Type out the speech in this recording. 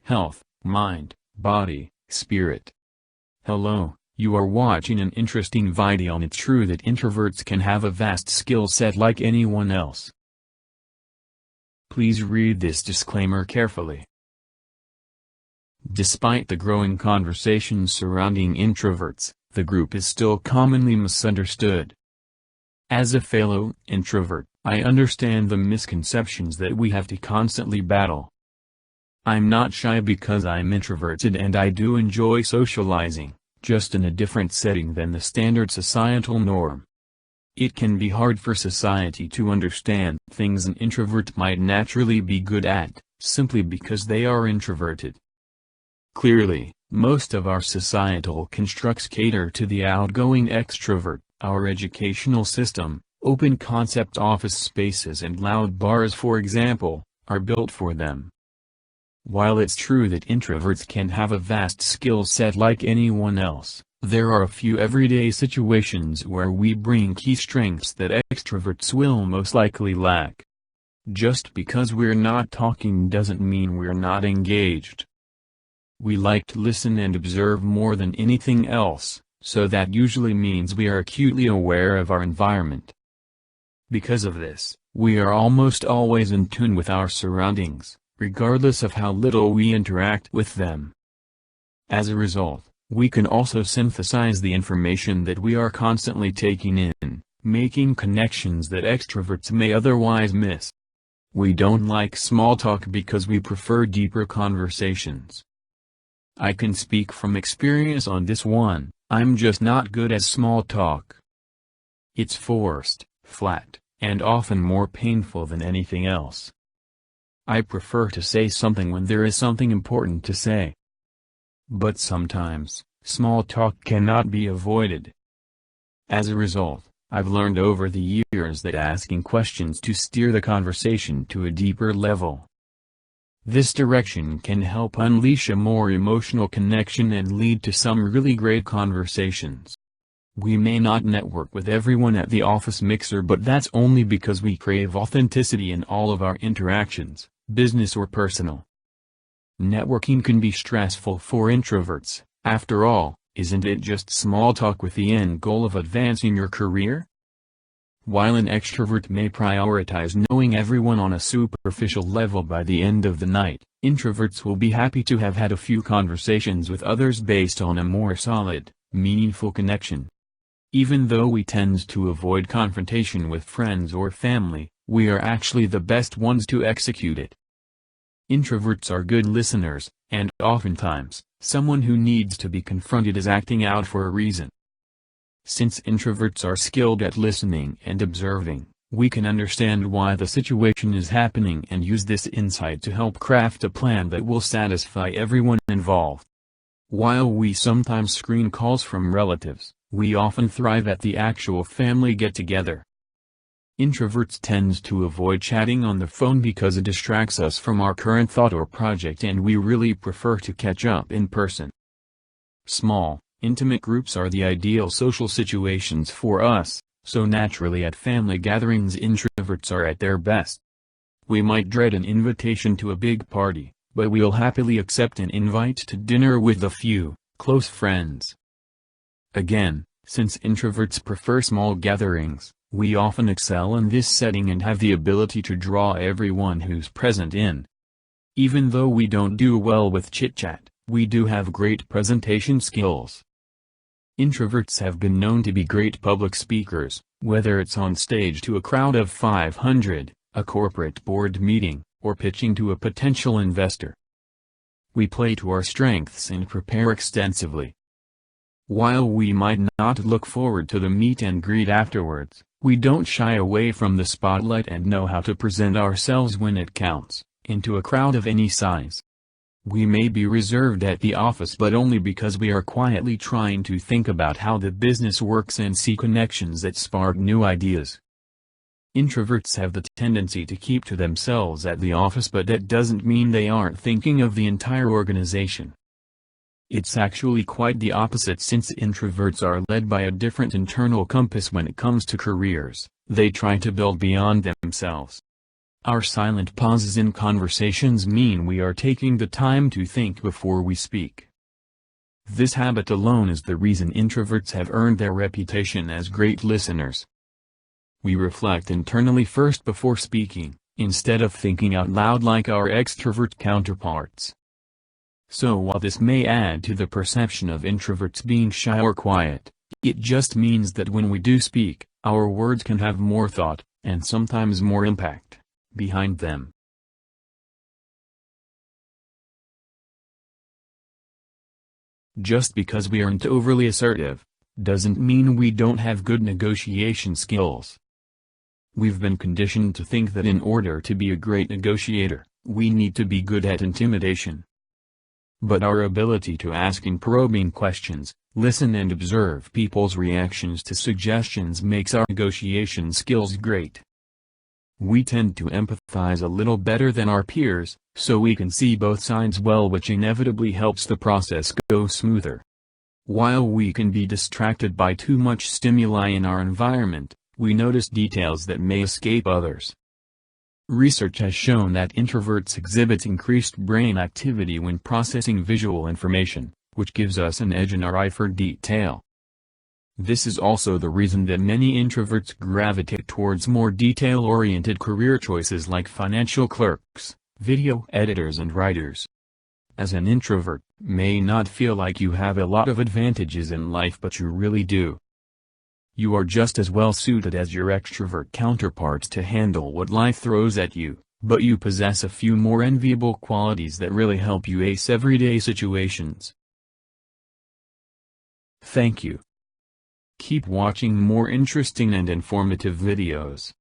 health, mind, body, spirit. Hello, you are watching an interesting video, and it's true that introverts can have a vast skill set like anyone else. Please read this disclaimer carefully. Despite the growing conversations surrounding introverts, the group is still commonly misunderstood. As a fellow introvert, I understand the misconceptions that we have to constantly battle. I'm not shy because I'm introverted, and I do enjoy socializing, just in a different setting than the standard societal norm. It can be hard for society to understand things an introvert might naturally be good at, simply because they are introverted. Clearly, most of our societal constructs cater to the outgoing extrovert. Our educational system, open concept office spaces and loud bars for example, are built for them. While it's true that introverts can have a vast skill set like anyone else, there are a few everyday situations where we bring key strengths that extroverts will most likely lack. Just because we're not talking doesn't mean we're not engaged. We like to listen and observe more than anything else, so that usually means we are acutely aware of our environment. Because of this, we are almost always in tune with our surroundings, regardless of how little we interact with them. As a result, we can also synthesize the information that we are constantly taking in, making connections that extroverts may otherwise miss. We don't like small talk because we prefer deeper conversations. I can speak from experience on this one. I'm just not good at small talk. It's forced, flat, and often more painful than anything else. I prefer to say something when there is something important to say. But sometimes, small talk cannot be avoided. As a result, I've learned over the years that asking questions to steer the conversation to a deeper level. This direction can help unleash a more emotional connection and lead to some really great conversations. We may not network with everyone at the office mixer, but that's only because we crave authenticity in all of our interactions, business or personal. Networking can be stressful for introverts. After all, isn't it just small talk with the end goal of advancing your career? While an extrovert may prioritize knowing everyone on a superficial level by the end of the night, introverts will be happy to have had a few conversations with others based on a more solid, meaningful connection. Even though we tend to avoid confrontation with friends or family, we are actually the best ones to execute it. Introverts are good listeners, and oftentimes, someone who needs to be confronted is acting out for a reason. Since introverts are skilled at listening and observing, we can understand why the situation is happening and use this insight to help craft a plan that will satisfy everyone involved. While we sometimes screen calls from relatives, we often thrive at the actual family get-together. Introverts tend to avoid chatting on the phone because it distracts us from our current thought or project, and we really prefer to catch up in person. Small, intimate groups are the ideal social situations for us, so naturally at family gatherings introverts are at their best. We might dread an invitation to a big party, but we'll happily accept an invite to dinner with a few close friends. Again, since introverts prefer small gatherings, we often excel in this setting and have the ability to draw everyone who's present in. Even though we don't do well with chit-chat, we do have great presentation skills. Introverts have been known to be great public speakers, whether it's on stage to a crowd of 500, a corporate board meeting, or pitching to a potential investor. We play to our strengths and prepare extensively. While we might not look forward to the meet and greet afterwards, we don't shy away from the spotlight and know how to present ourselves when it counts, into a crowd of any size. We may be reserved at the office, but only because we are quietly trying to think about how the business works and see connections that spark new ideas. Introverts have the tendency to keep to themselves at the office, but that doesn't mean they aren't thinking of the entire organization. It's actually quite the opposite, since introverts are led by a different internal compass when it comes to careers. They try to build beyond themselves. Our silent pauses in conversations mean we are taking the time to think before we speak. This habit alone is the reason introverts have earned their reputation as great listeners. We reflect internally first before speaking, instead of thinking out loud like our extrovert counterparts. So while this may add to the perception of introverts being shy or quiet, it just means that when we do speak, our words can have more thought, and sometimes more impact, behind them. Just because we aren't overly assertive, doesn't mean we don't have good negotiation skills. We've been conditioned to think that in order to be a great negotiator, we need to be good at intimidation. But our ability to ask probing questions, listen and observe people's reactions to suggestions makes our negotiation skills great. We tend to empathize a little better than our peers, so we can see both sides well, which inevitably helps the process go smoother. While we can be distracted by too much stimuli in our environment, we notice details that may escape others. Research has shown that introverts exhibit increased brain activity when processing visual information, which gives us an edge in our eye for detail. This is also the reason that many introverts gravitate towards more detail-oriented career choices like financial clerks, video editors and writers. As an introvert, may not feel like you have a lot of advantages in life, but you really do. You are just as well suited as your extrovert counterparts to handle what life throws at you, but you possess a few more enviable qualities that really help you ace everyday situations. Thank you. Keep watching more interesting and informative videos.